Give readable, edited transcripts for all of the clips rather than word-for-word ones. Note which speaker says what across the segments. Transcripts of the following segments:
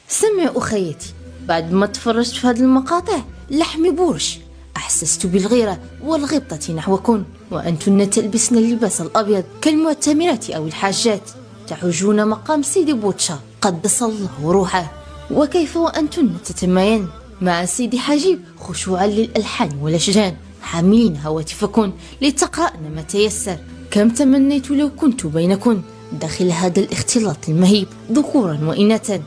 Speaker 1: سمع أخيتي، بعد ما تفرجت في هذه المقاطع لحمي بورش، أحسست بالغيرة والغبطة نحوكن، وأنتن تلبسن اللباس الأبيض كالمعتمرات أو الحاجات، تحجون مقام سيدي بوتشار قدس الله روحه. وكيف وأنتن تتماين مع سيدي حجيب خشوعا للألحان والأشجان، حاملين هواتفكن لتقرأن ما تيسر. كم تمنيت لو كنت بينكن داخل هذا الاختلاط المهيب، ذكورا وإناثا،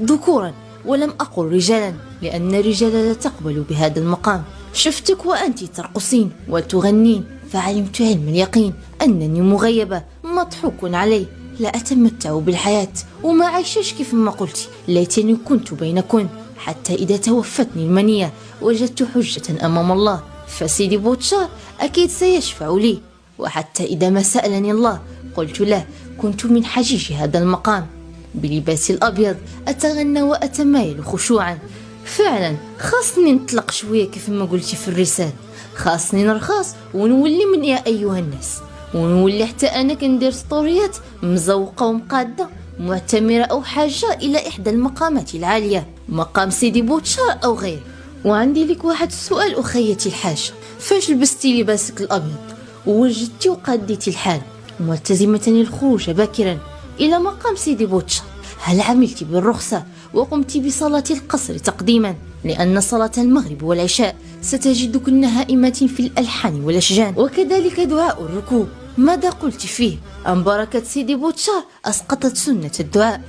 Speaker 1: ذكورا ولم أقل رجالا، لأن الرجال لا تقبل بهذا المقام. شفتك وأنت ترقصين وتغنين، فعلمت علم اليقين أنني مغيبة مضحوك علي، لا أتمتع بالحياة وما عايشش كيف ما قلتي. ليتني كنت بينكن، حتى إذا توفتني المنية وجدت حجة أمام الله، فسيدي بوتشار أكيد سيشفع لي، وحتى إذا ما سألني الله قلت له كنت من حجيج هذا المقام، بلباسي الأبيض أتغنى وأتمايل خشوعا. فعلا خاصني نطلق شوية كيف ما قلتي في الرسالة، خاصني نرخص ونولي من يا أيها الناس، ونولي حتى أنا كندير ستوريات مزوقة ومقادة، معتمرة أو حاجة إلى إحدى المقامات العالية، مقام سيدي بوتشار أو غيره. وعندي لك واحد السؤال أخيتي الحاجة، فاش لبستي لباسك الأبيض ووجدتي وقاديتي الحال ملتزمة الخروج باكرا إلى مقام سيدي بوتشار، هل عملت بالرخصة وقمت بصلاة القصر تقديما؟ لأن صلاة المغرب والعشاء ستجدكن هائمات في الألحان والأشجان، وكذلك دعاء الركوب، ماذا قلت فيه؟ أم بركة سيدي بوتشار أسقطت سنة الدعاء؟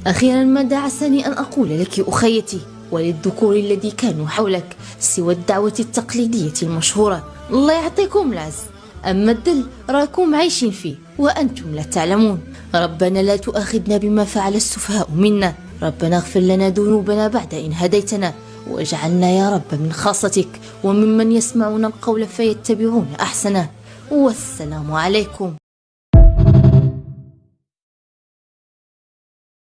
Speaker 1: أخيرا ما دعسني أن أقول لك أخيتي وللذكور الذي كانوا حولك سوى الدعوة التقليدية المشهورة، الله يعطيكم العز، أما الدل راكم عايشين فيه وأنتم لا تعلمون. ربنا لا تؤاخذنا بما فعل السفهاء منا، ربنا اغفر لنا ذنوبنا بعد إن هديتنا، واجعلنا يا رب من خاصتك وممن يسمعون القول فيتبعون أحسنه. والسلام عليكم.